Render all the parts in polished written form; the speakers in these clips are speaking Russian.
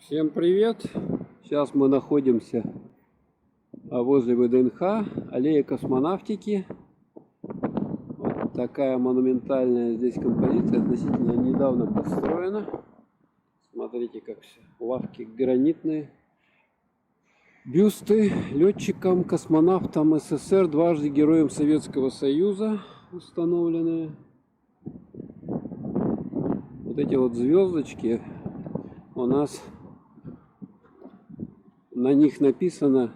Всем привет! Сейчас мы находимся возле ВДНХ, аллея космонавтики. Вот такая монументальная здесь композиция, относительно недавно построена. Смотрите, как все. Лавки гранитные. Бюсты летчикам, космонавтам СССР, дважды героям Советского Союза установленные. Вот эти вот звездочки у нас, на них написано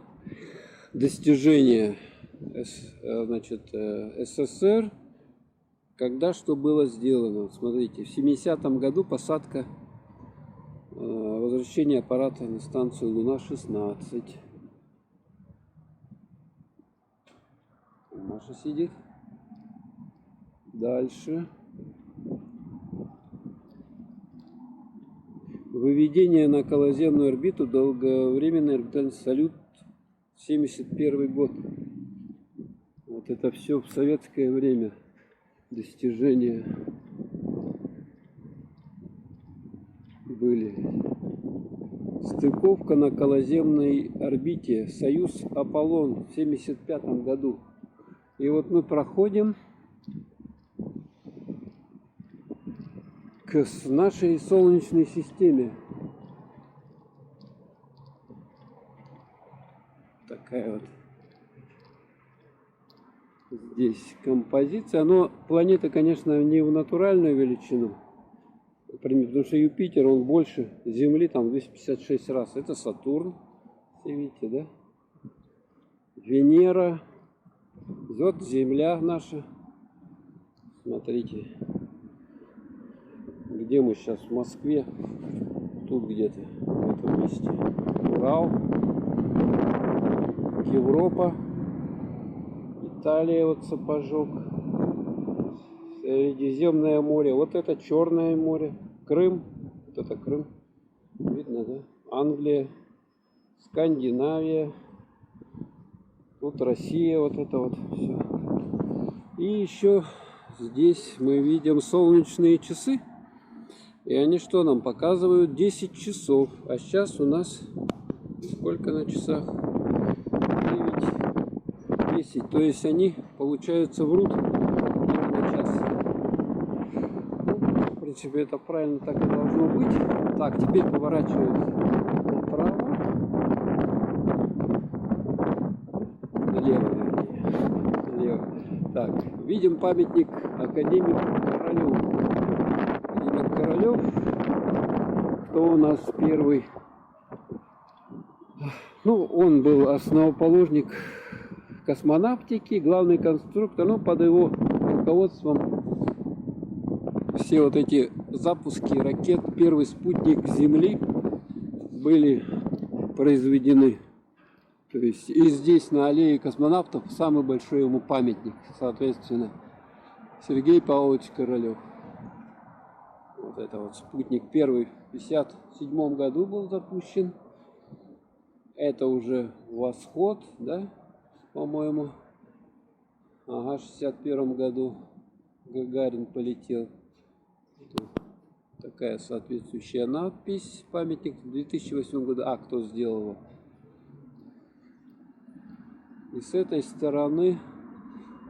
достижение, значит, СССР, когда что было сделано. Смотрите, в 70-м году посадка, возвращение аппарата на станцию Луна-16. Маша сидит. Дальше. Выведение на околоземную орбиту, долговременный орбитальный салют, 71 год. Вот это все в советское время достижения были. Стыковка на околоземной орбите, Союз Аполлон в 75 году. И вот мы проходим к нашей Солнечной системе. Такая вот здесь композиция. Но планета, конечно, не в натуральную величину, потому что Юпитер, он больше Земли, там 256 раз. Это Сатурн, все видите, да? Венера, вот Земля наша. Смотрите. Где мы сейчас? В Москве. Тут где-то, в этом месте. Урал. Европа. Италия, вот сапожок. Средиземное море. Вот это Черное море. Крым. Вот это Крым. Видно, да? Англия. Скандинавия. Тут Россия. Вот это вот все. И еще здесь мы видим солнечные часы. И они что нам показывают? 10 часов. А сейчас у нас сколько на часах? 9, 10. То есть они, получается, врут на час. Ну, в принципе, это правильно так и должно быть. Так, теперь поворачиваем направо. Налево, вернее. Налево. Так, видим памятник академику Королеву. Королев, кто у нас первый? Ну, он был основоположник космонавтики, главный конструктор, ну, под его руководством все вот эти запуски ракет, первый спутник Земли были произведены. То есть и здесь, на аллее космонавтов, самый большой ему памятник, соответственно, Сергей Павлович Королев. Вот это вот спутник первый в 1957 году был запущен. Это уже Восход, да, по-моему. Ага, в 1961 году Гагарин полетел. Тут такая соответствующая надпись. Памятник в 2008 году. А, кто сделал его? И с этой стороны...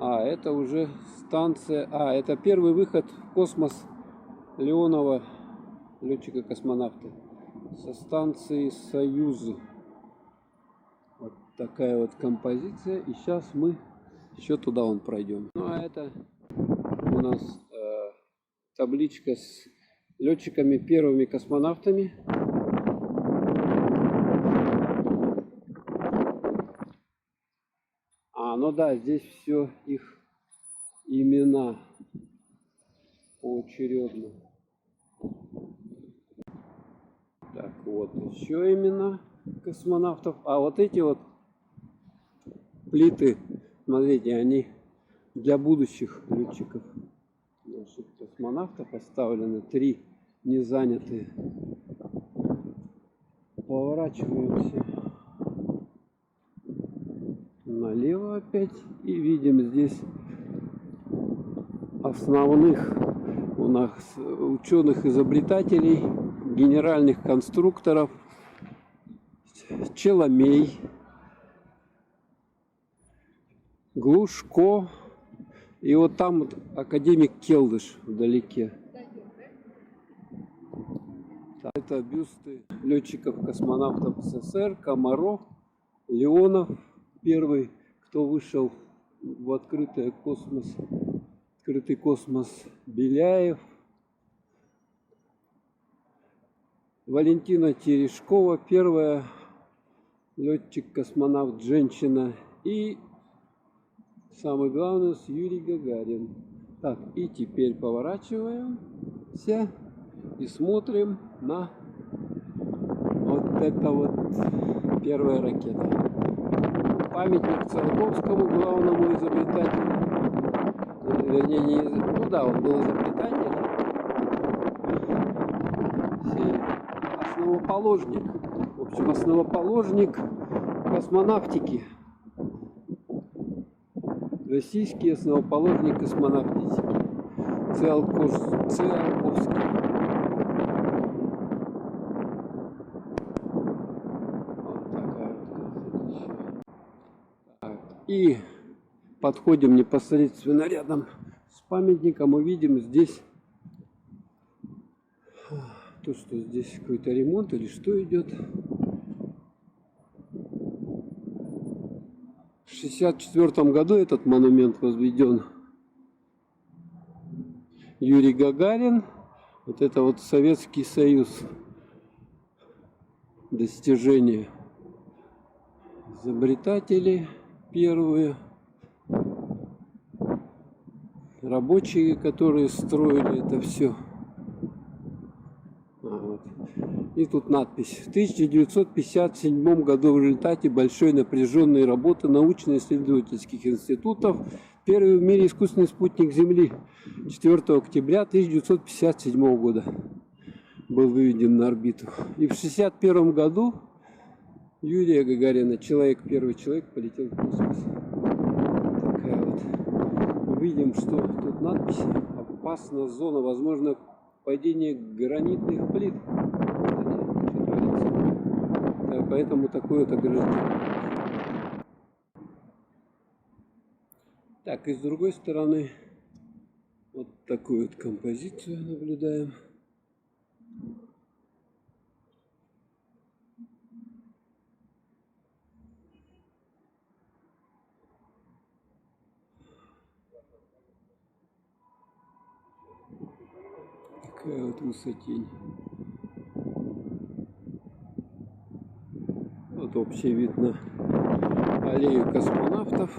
А, это уже станция... А, это первый выход в космос Леонова, летчика-космонавта, со станции Союз. Вот такая вот композиция. И сейчас мы еще туда пройдем. Ну а это у нас табличка с летчиками, первыми космонавтами. Ну да, здесь все их имена поочередно. Так, вот еще имена космонавтов. А вот эти вот плиты, смотрите, они для будущих летчиков, наших космонавтов оставлены. 3 незанятые. Поворачиваемся налево опять. И видим здесь основных у нас ученых-изобретателей, генеральных конструкторов Челомей, Глушко. И вот там вот академик Келдыш вдалеке. Это бюсты летчиков-космонавтов СССР, Комаров, Леонов, первый, кто вышел в открытый космос, Беляев, Валентина Терешкова, первая летчик-космонавт женщина, и самый главный Юрий Гагарин. Так, и теперь поворачиваемся и смотрим на вот это вот первая ракета. Памятник Циолковскому, главному изобретателю. Вернее, не ну да, он был изобретатель. Основоположник. В общем, основоположник космонавтики. Российский основоположник космонавтики. Циолковский. И подходим непосредственно рядом с памятником, увидим здесь то, что здесь какой-то ремонт или что идет. В 1964 году этот монумент возведен. Юрий Гагарин. Вот это вот Советский Союз. Достижения. Изобретатели первые. Рабочие, которые строили это все. Вот. И тут надпись. В 1957 году в результате большой напряженной работы научно-исследовательских институтов первый в мире искусственный спутник Земли 4 октября 1957 года был выведен на орбиту. И в 1961 году Юрия Гагарина, первый человек, полетел в космос. Такая вот. Видим, что тут надпись: опасна зона, возможно падение гранитных плит. Да, поэтому такое вот ограждение. Так, и с другой стороны вот такую вот композицию наблюдаем. Такая вот высотень. Вот общий вид на аллею космонавтов.